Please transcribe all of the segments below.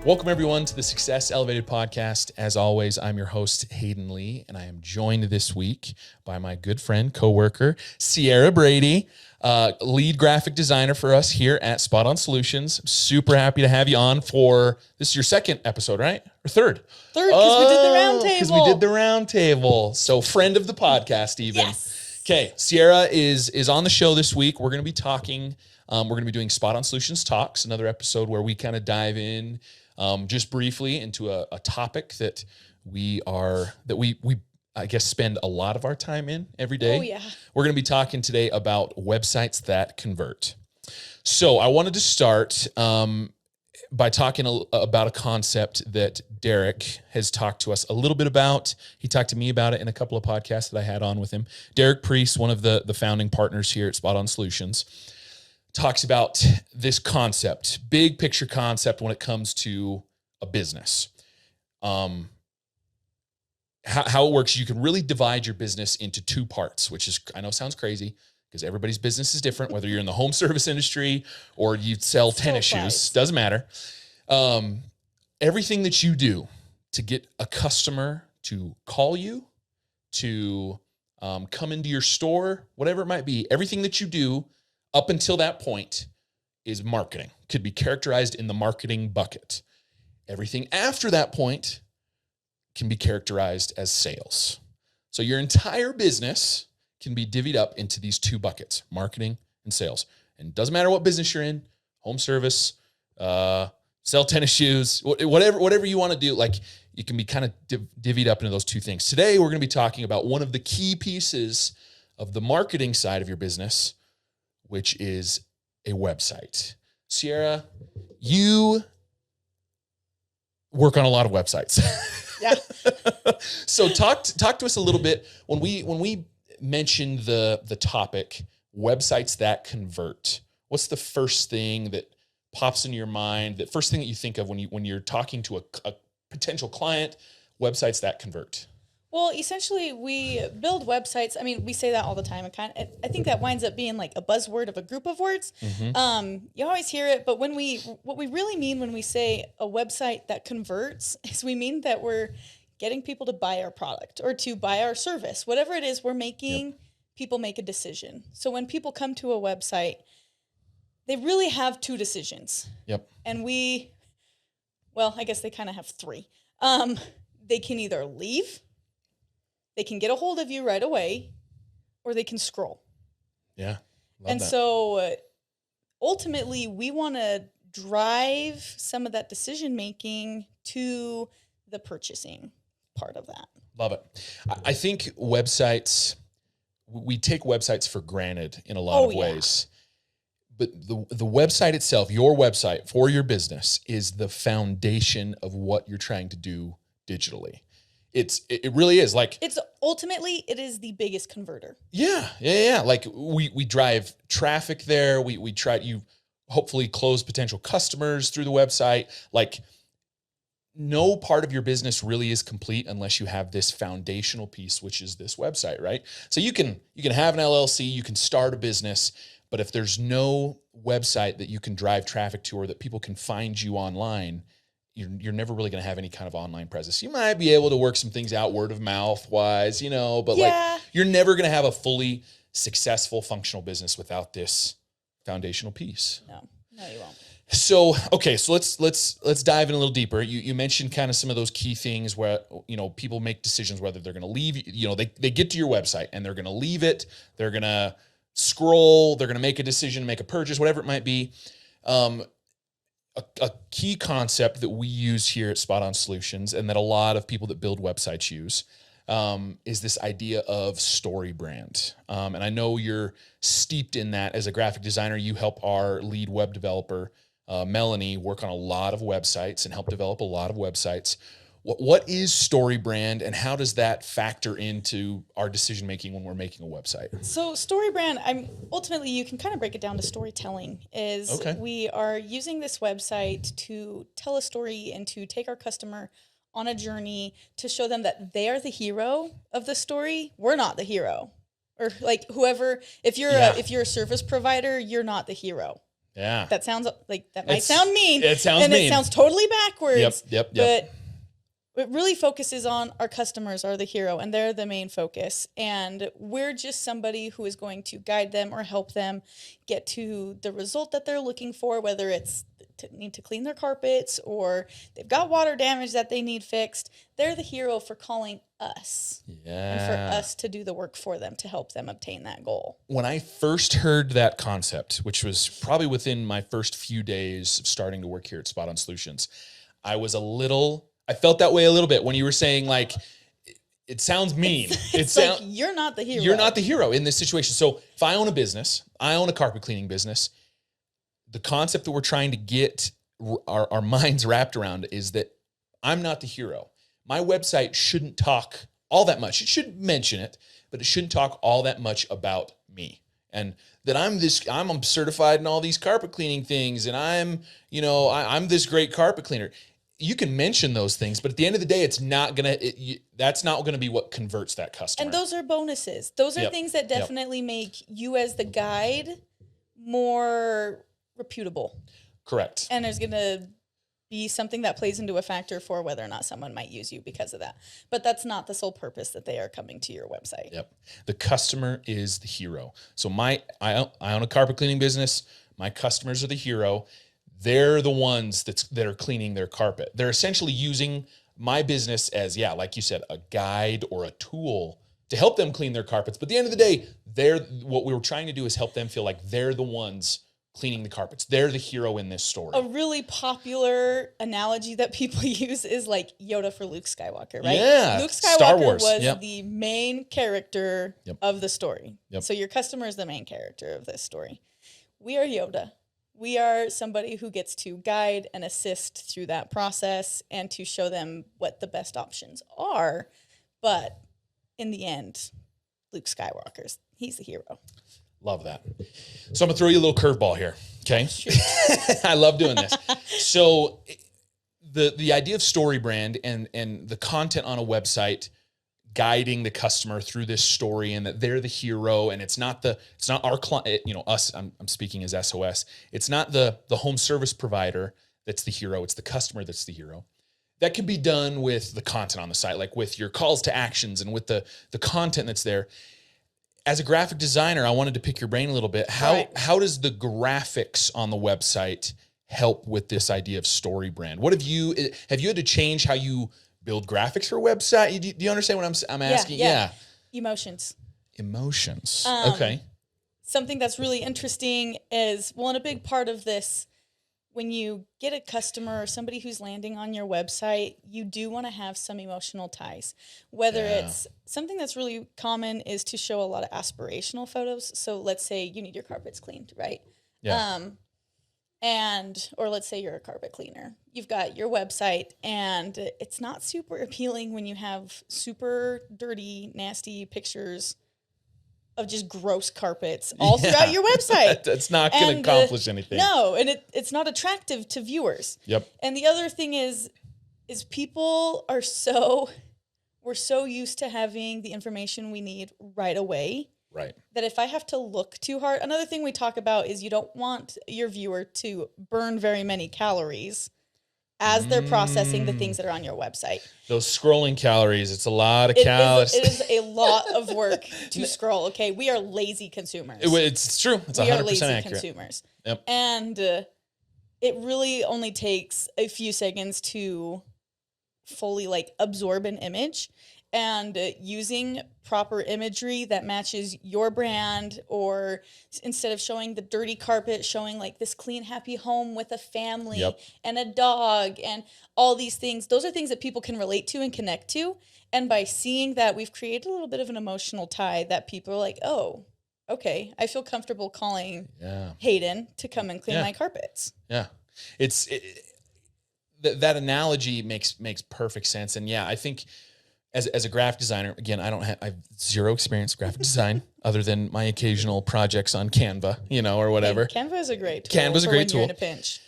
Welcome, everyone, to the Success Elevated podcast. As always, I'm your host, Hayden Lee, and I am joined this week by my good friend, coworker, Sierra Brady, lead graphic designer for us here at Spot On Solutions. I'm super happy to have you on for, this is your second episode, right? Or third? Third, because we did the round table. Because we did the round table. So friend of the podcast even. Yes. Okay, Sierra is on the show this week. We're going to be talking, we're going to be doing Spot On Solutions Talks, another episode where we kind of dive in just briefly into a topic that we I guess spend a lot of our time in every day. Oh, yeah. We're going to be talking today about websites that convert. So I wanted to start by talking about a concept that Derek has talked to us a little bit about. He talked to me about it in a couple of podcasts that I had on with him. Derek Priest, one of the founding partners here at Spot On Solutions, talks about this concept, big picture concept when it comes to a business. How it works, you can really divide your business into two parts, which is, I know sounds crazy because everybody's business is different, whether you're in the home service industry or you sell tennis shoes, doesn't matter. Everything that you do to get a customer to call you, to come into your store, whatever it might be, everything that you do up until that point is marketing. Could be characterized in the marketing bucket. Everything after that point can be characterized as sales. So your entire business can be divvied up into these two buckets, marketing and sales. And it doesn't matter what business you're in, home service, sell tennis shoes, whatever you want to do, like you can be kind of divvied up into those two things. Today, we're going to be talking about one of the key pieces of the marketing side of your business, which is a website. Sierra, you work on a lot of websites. Yeah. So talk to us a little bit when we mentioned the topic websites that convert. What's the first thing that pops into your mind? The first thing that you think of when you're talking to a potential client? Websites that convert. Well, essentially, we build websites. I mean, we say that all the time. I think that winds up being like a buzzword of a group of words. Mm-hmm. You always hear it, but what we really mean when we say a website that converts is we mean that we're getting people to buy our product or to buy our service. Whatever it is, we're making people make a decision. So when people come to a website, they really have two decisions. Yep. And I guess they kind of have three. They can either leave, they can get a hold of you right away, or they can scroll. Yeah. And so ultimately, we want to drive some of that decision making to the purchasing part of that. Love it. I think websites, we take websites for granted in a lot of ways. But the website itself, your website for your business, is the foundation of what you're trying to do digitally. It really is like it is the biggest converter. Yeah. Like we drive traffic there. We try you hopefully close potential customers through the website. Like no part of your business really is complete unless you have this foundational piece, which is this website, right? So you can have an LLC, you can start a business, but if there's no website that you can drive traffic to or that people can find you online, you're never really going to have any kind of online presence. You might be able to work some things out word of mouth wise, but like you're never going to have a fully successful functional business without this foundational piece. No, you won't. So, okay, so let's dive in a little deeper. You mentioned kind of some of those key things where, people make decisions whether they're going to leave, they get to your website and they're going to leave it. They're going to scroll, they're going to make a decision, make a purchase, whatever it might be. A key concept that we use here at Spot On Solutions and that a lot of people that build websites use is this idea of story brand. And I know you're steeped in that as a graphic designer. You help our lead web developer, Melanie, work on a lot of websites and help develop a lot of websites. What is story brand and how does that factor into our decision making when we're making a website? So story brand, ultimately you can kind of break it down to storytelling. We are using this website to tell a story and to take our customer on a journey to show them that they are the hero of the story. We're not the hero. Or like whoever, if you're a service provider, you're not the hero. Yeah. That sounds like that might It's- sound mean. it sounds and mean. it sounds totally backwards. Yep. But it really focuses on our customers are the hero and they're the main focus. And we're just somebody who is going to guide them or help them get to the result that they're looking for, whether it's need to clean their carpets or they've got water damage that they need fixed. They're the hero for calling us and for us to do the work for them to help them obtain that goal. When I first heard that concept, which was probably within my first few days of starting to work here at Spot On Solutions, I felt that way a little bit when you were saying like, it sounds mean. It's like you're not the hero. You're not the hero in this situation. So if I own a business, I own a carpet cleaning business, the concept that we're trying to get our minds wrapped around is that I'm not the hero. My website shouldn't talk all that much. It should mention it, but it shouldn't talk all that much about me. And that I'm certified in all these carpet cleaning things, and I'm this great carpet cleaner. You can mention those things, but at the end of the day, that's not gonna be what converts that customer. And those are bonuses. Those are things that definitely make you as the guide more reputable. Correct. And there's gonna be something that plays into a factor for whether or not someone might use you because of that. But that's not the sole purpose that they are coming to your website. Yep. The customer is the hero. So I own a carpet cleaning business. My customers are the hero. They're the ones that are cleaning their carpet. They're essentially using my business as, like you said, a guide or a tool to help them clean their carpets. But at the end of the day, what we were trying to do is help them feel like they're the ones cleaning the carpets. They're the hero in this story. A really popular analogy that people use is like Yoda for Luke Skywalker, right? Yeah. Luke Skywalker Star Wars. was the main character of the story. Yep. So your customer is the main character of this story. We are Yoda. We are somebody who gets to guide and assist through that process and to show them what the best options are. But in the end, Luke Skywalker's, he's the hero. Love that. So I'm going to throw you a little curveball here, okay? I love doing this. So the idea of StoryBrand and the content on a website guiding the customer through this story and that they're the hero and it's not our client, us, I'm speaking as SOS. It's not the home service provider that's the hero. It's the customer that's the hero. That can be done with the content on the site, like with your calls to actions and with the content that's there. As a graphic designer, I wanted to pick your brain a little bit. How does the graphics on the website help with this idea of StoryBrand? What have you had to change how you build graphics for a website? Do you understand what I'm asking? Yeah. Emotions. Okay. Something that's really interesting is, and a big part of this, when you get a customer or somebody who's landing on your website, you do want to have some emotional ties. Whether it's something that's really common is to show a lot of aspirational photos. So let's say you need your carpets cleaned, right? Yeah. Or let's say you're a carpet cleaner. You've got your website and it's not super appealing when you have super dirty, nasty pictures of just gross carpets all throughout your website. That's not going to accomplish anything. No, and it's not attractive to viewers. Yep. And the other thing is people are we're so used to having the information we need right away. Right. That if I have to look too hard, another thing we talk about is you don't want your viewer to burn very many calories as they're processing the things that are on your website. Those scrolling calories, it's a lot of calories. It is a lot of work to scroll, okay? We are lazy consumers. It's true. It's 100% we are lazy accurate. consumers. Yep. And it really only takes a few seconds to fully absorb an image. And using proper imagery that matches your brand, or instead of showing the dirty carpet, showing this clean, happy home with a family and a dog and all these things. Those are things that people can relate to and connect to. And by seeing that, we've created a little bit of an emotional tie that people are like, oh, okay, I feel comfortable calling Hayden to come and clean my carpets. Yeah. That analogy makes perfect sense. And I think as a graphic designer, again, I have zero experience in graphic design other than my occasional projects on Canva, or whatever. Canva is a great tool. Canva's a great tool. You're in a pinch.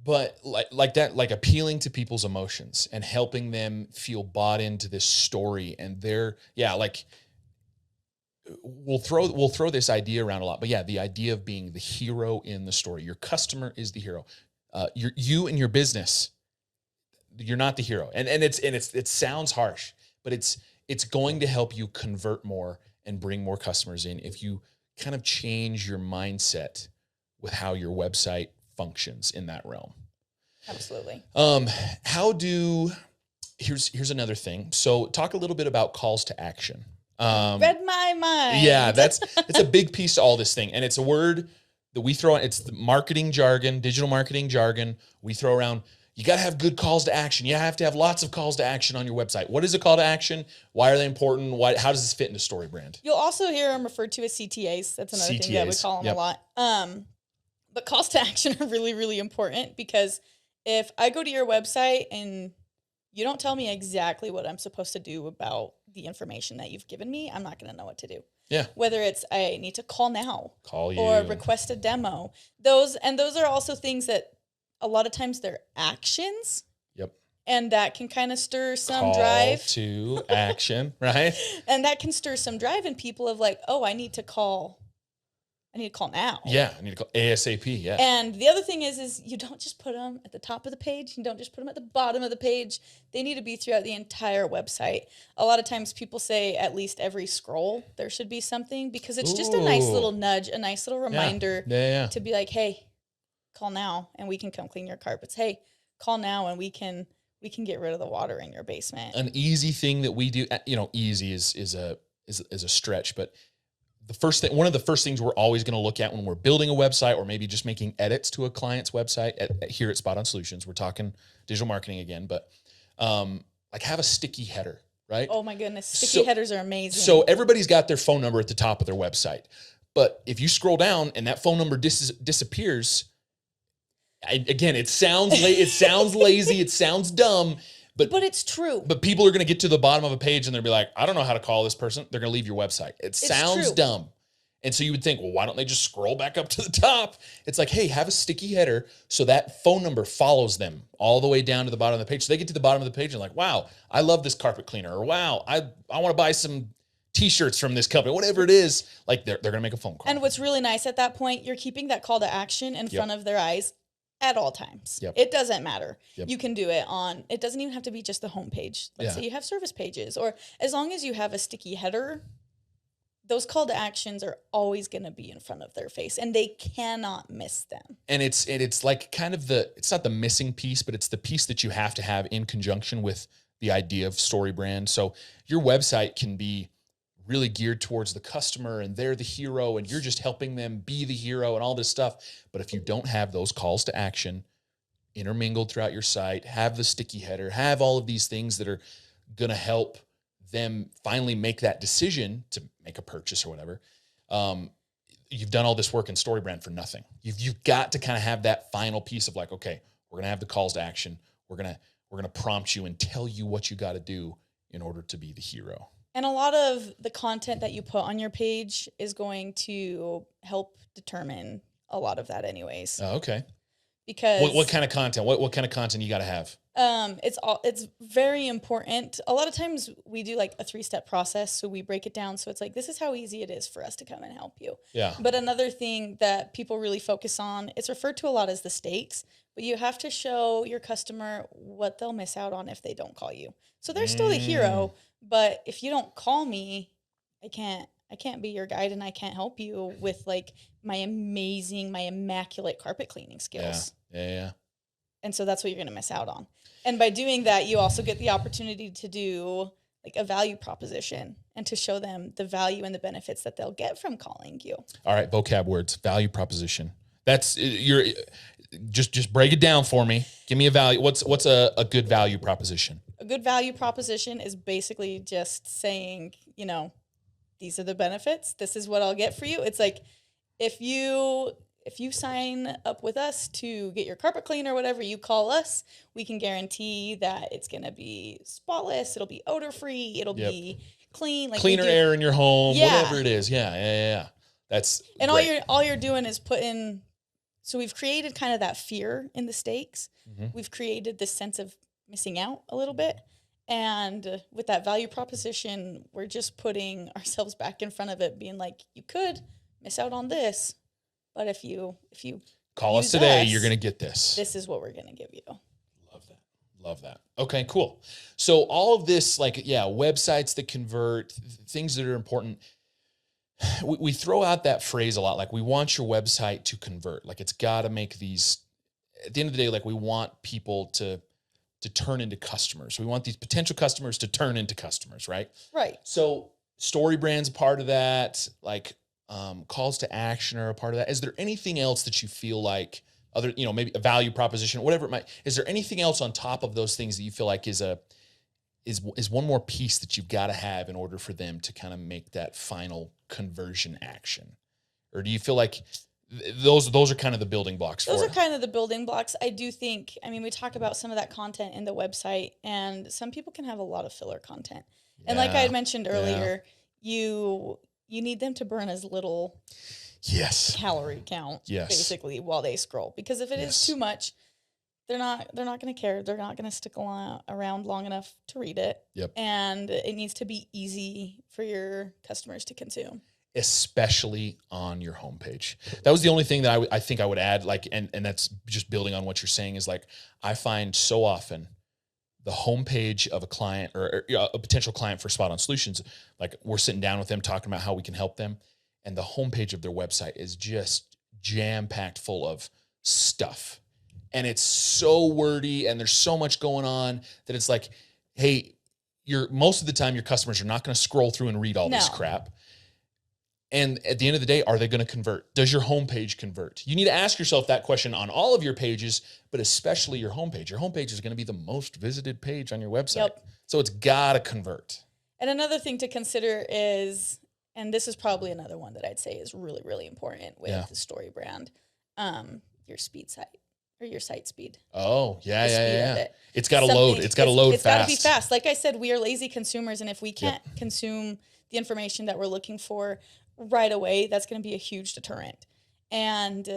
But like that, appealing to people's emotions and helping them feel bought into this story, and they're we'll throw this idea around a lot, but yeah, the idea of being the hero in the story. Your customer is the hero. You and your business, you're not the hero. And it sounds harsh, but it's going to help you convert more and bring more customers in if you kind of change your mindset with how your website functions in that realm. Absolutely. Here's another thing. So talk a little bit about calls to action. Read my mind. Yeah, it's a big piece to all this thing. And it's a word that we throw on. It's the marketing jargon, digital marketing jargon. We throw around, you got to have good calls to action. You have to have lots of calls to action on your website. What is a call to action? Why are they important? How does this fit into StoryBrand? You'll also hear them referred to as CTAs. That's another thing that we call them a lot. But calls to action are really, really important, because if I go to your website and you don't tell me exactly what I'm supposed to do about the information that you've given me, I'm not going to know what to do. Yeah. Whether it's I need to call now, call you, or request a demo. Those are also things that a lot of times they're actions. Yep. And that can kind of stir some call drive to action, right? And that can stir some drive in people of like, oh, I need to call now. Yeah, I need to call ASAP. Yeah. And the other thing is you don't just put them at the top of the page. You don't just put them at the bottom of the page. They need to be throughout the entire website. A lot of times people say at least every scroll there should be something, because it's just a nice little nudge, a nice little reminder to be like, hey, call now and we can come clean your carpets. Hey, call now and we can get rid of the water in your basement. An easy thing that we do, easy is a stretch, but one of the first things we're always going to look at when we're building a website, or maybe just making edits to a client's website here at Spot On Solutions, we're talking digital marketing again, but like have a sticky header, right? Oh my goodness. Sticky headers are amazing. So everybody's got their phone number at the top of their website, but if you scroll down and that phone number disappears, again, it sounds lazy, it sounds dumb, but it's true. But people are going to get to the bottom of a page and they'll be like, I don't know how to call this person. They're going to leave your website. It sounds dumb. And so you would think, well, why don't they just scroll back up to the top? It's like, hey, have a sticky header so that phone number follows them all the way down to the bottom of the page. So they get to the bottom of the page and like, wow, I love this carpet cleaner, or wow, I want to buy some t-shirts from this company, whatever it is. Like they're going to make a phone call. And what's really nice at that point, you're keeping that call to action in front of their eyes at all times. Yep. It doesn't matter. Yep. You can do it it doesn't even have to be just the homepage. Let's say you have service pages, or as long as you have a sticky header, those call to actions are always going to be in front of their face and they cannot miss them. And it's like kind of it's not the missing piece, but it's the piece that you have to have in conjunction with the idea of StoryBrand. So your website can be really geared towards the customer and they're the hero and you're just helping them be the hero and all this stuff. But if you don't have those calls to action intermingled throughout your site, have the sticky header, have all of these things that are going to help them finally make that decision to make a purchase or whatever, you've done all this work in StoryBrand for nothing. You've got to kind of have that final piece of like, okay, we're going to have the calls to action. We're going to prompt you and tell you what you got to do in order to be the hero. And a lot of the content that you put on your page is going to help determine a lot of that anyways. Oh, okay. Because what kind of content? What kind of content you got to have? It's very important. A lot of times we do like a 3-step process. So we break it down. So it's like, this is how easy it is for us to come and help you. Yeah. But another thing that people really focus on, it's referred to a lot as the stakes, but you have to show your customer what they'll miss out on if they don't call you. So they're still the hero, but if you don't call me, I can't be your guide and I can't help you with like my immaculate carpet cleaning skills. Yeah. And so that's what you're going to miss out on. And by doing that, you also get the opportunity to do like a value proposition and to show them the value and the benefits that they'll get from calling you. All right. Vocab words, value proposition. That's just break it down for me. Give me a value. What's a good value proposition? A good value proposition is basically just saying, these are the benefits. This is what I'll get for you. It's like, if you sign up with us to get your carpet cleaned or whatever, you call us, we can guarantee that it's going to be spotless. It'll be odor free. It'll be clean. Like cleaner air in your home, whatever it is. Yeah. That's and great. all you're doing is putting. So we've created kind of that fear in the stakes. Mm-hmm. We've created this sense of missing out a little bit. And with that value proposition, we're just putting ourselves back in front of it, being like, you could miss out on this, but if you Call us use today, us, you're going to get this. this is what we're going to give you. Love that. Love that. Okay, cool. So all of this, like, yeah, websites that convert, things that are important. We throw out that phrase a lot. Like, we want your website to convert. Like, it's got to make these, at the end of the day, like, we want people to turn into customers. We want these potential customers to turn into customers, right? Right. So StoryBrand's a part of that. Like, calls to action are a part of that. Is there anything else that you feel like other, maybe a value proposition, whatever it might, is there anything else on top of those things that you feel like is one more piece that you've got to have in order for them to kind of make that final conversion action? Or do you feel like those are kind of the building blocks Those for are kind of the building blocks. I do think, I mean, we talk about some of that content in the website, and some people can have a lot of filler content. And like I had mentioned earlier, you need them to burn as little calorie count, basically, while they scroll. Because if it is too much, they're not going to care. They're not going to stick around long enough to read it. Yep. And it needs to be easy for your customers to consume, especially on your homepage. That was the only thing that I think I would add, like, and that's just building on what you're saying, is like, I find so often the homepage of a client or a potential client for Spot On Solutions, like, we're sitting down with them talking about how we can help them, and the homepage of their website is just jam-packed full of stuff. And it's so wordy and there's so much going on that it's like, hey, most of the time your customers are not going to scroll through and read all this crap. And at the end of the day, are they going to convert? Does your homepage convert? You need to ask yourself that question on all of your pages, but especially your homepage. Your homepage is going to be the most visited page on your website. Yep. So it's got to convert. And another thing to consider is, and this is probably another one that I'd say is really, really important with the StoryBrand, your speed site or your site speed. Oh, yeah. It's got to load. It's got to load fast. It's got to be fast. Like I said, we are lazy consumers, and if we can't consume the information that we're looking for right away, that's going to be a huge deterrent. And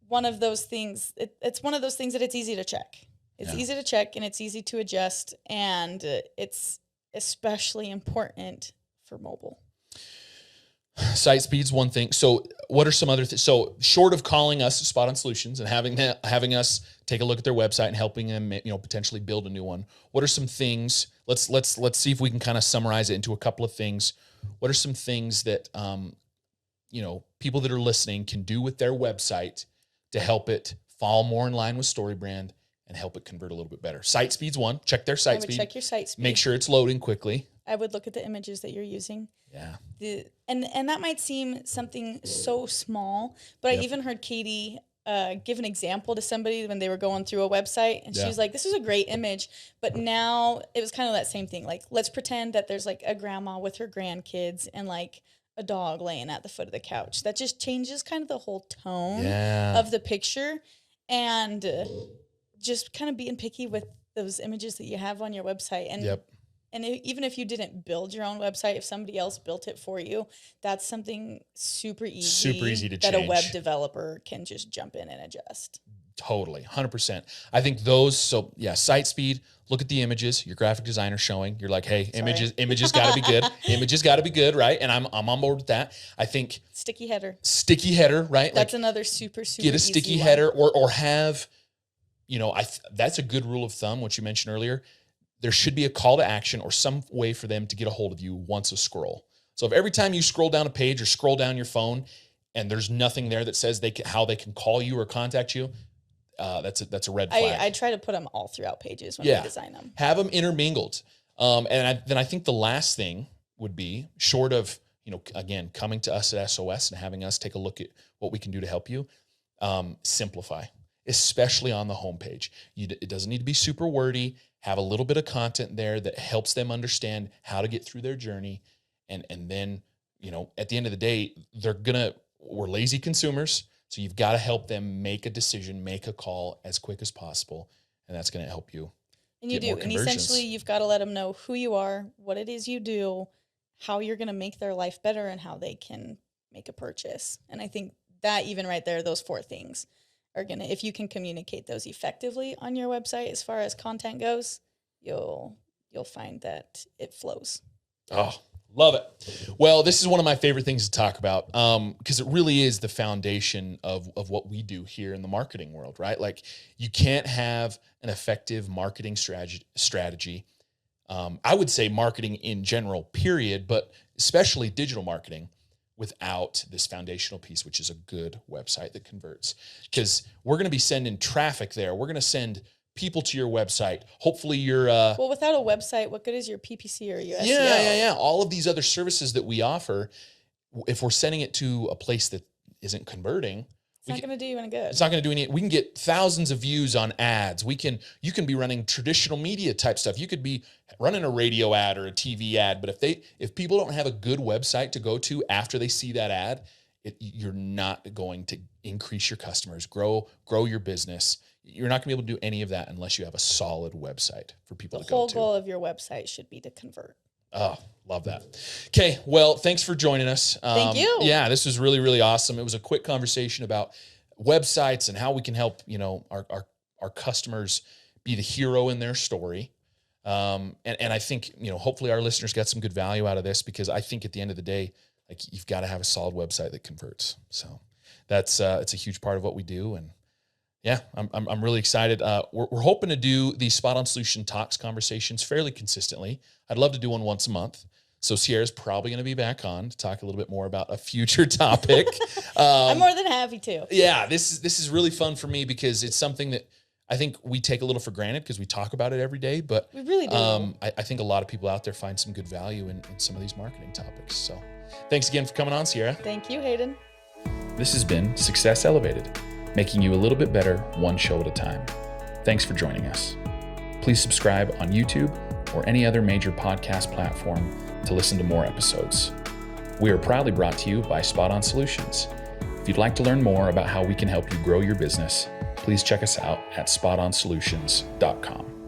one of those things, it's one of those things that it's easy to check. It's easy to check, and it's easy to adjust, and it's especially important for mobile. Site speed's one thing. So what are some other things? So short of calling us Spot On Solutions and having us take a look at their website and helping them, potentially build a new one, what are some things? Let's see if we can kind of summarize it into a couple of things. What are some things that, people that are listening can do with their website to help it fall more in line with StoryBrand and help it convert a little bit better? Site speed's one. Check their site speed. Check your site speed. Make sure it's loading quickly. I would look at the images that you're using. Yeah. And that might seem something so small, but I even heard Katie give an example to somebody when they were going through a website, and she was like, this is a great image, but now it was kind of that same thing. Like, let's pretend that there's like a grandma with her grandkids and like a dog laying at the foot of the couch. That just changes kind of the whole tone of the picture, and just kind of being picky with those images that you have on your website. And and even if you didn't build your own website, if somebody else built it for you, that's something super easy to that change. A web developer can just jump in and adjust. Totally, 100%. I think those, site speed, look at the images, your graphic designer showing, you're like, hey, images got to be good. Images got to be good, right? And I'm on board with that. I think sticky header, right? That's like, another super get a sticky header or have, that's a good rule of thumb, what you mentioned earlier. There should be a call to action or some way for them to get a hold of you once a scroll. So if every time you scroll down a page or scroll down your phone and there's nothing there that says how they can call you or contact you, that's a red flag. I try to put them all throughout pages when I design them. Have them intermingled. Then I think the last thing would be, short of, again, coming to us at SOS and having us take a look at what we can do to help you, simplify, especially on the homepage. It doesn't need to be super wordy. Have a little bit of content there that helps them understand how to get through their journey. And then, at the end of the day, we're lazy consumers. So you've got to help them make a decision, make a call as quick as possible. And that's going to help you. And you do. And essentially you've got to let them know who you are, what it is you do, how you're going to make their life better, and how they can make a purchase. And I think that even right there, those 4 things are if you can communicate those effectively on your website as far as content goes, you'll find that it flows. Oh, love it. Well, this is one of my favorite things to talk about because it really is the foundation of what we do here in the marketing world, right? Like you can't have an effective marketing strategy. I would say marketing in general, period, but especially digital marketing without this foundational piece, which is a good website that converts. Because we're going to be sending traffic there. We're going to send people to your website. Hopefully you're well, without a website, what good is your PPC or your SEO? Yeah. All of these other services that we offer, if we're sending it to a place that isn't converting, it's not going to do you any good. It's not going to do any. We can get thousands of views on ads. You can be running traditional media type stuff. You could be running a radio ad or a TV ad, but if people don't have a good website to go to after they see that ad, you're not going to increase your customers, grow your business. You're not going to be able to do any of that unless you have a solid website for people to go to. The whole goal of your website should be to convert. Oh, love that. Okay, well, thanks for joining us. Thank you. Yeah, this was really, really awesome. It was a quick conversation about websites and how we can help, our customers be the hero in their story. And I think, hopefully our listeners got some good value out of this, because I think at the end of the day, like you've got to have a solid website that converts. So that's it's a huge part of what we do. And yeah, I'm really excited. We're hoping to do these Spot On Solution Talks conversations fairly consistently. I'd love to do one once a month. So Sierra's probably going to be back on to talk a little bit more about a future topic. I'm more than happy to. Yeah, this is really fun for me because it's something that I think we take a little for granted because we talk about it every day. But we really do. I think a lot of people out there find some good value in some of these marketing topics. So thanks again for coming on, Sierra. Thank you, Hayden. This has been Success Elevated, making you a little bit better one show at a time. Thanks for joining us. Please subscribe on YouTube or any other major podcast platform to listen to more episodes. We are proudly brought to you by Spot On Solutions. If you'd like to learn more about how we can help you grow your business, please check us out at spotonsolutions.com.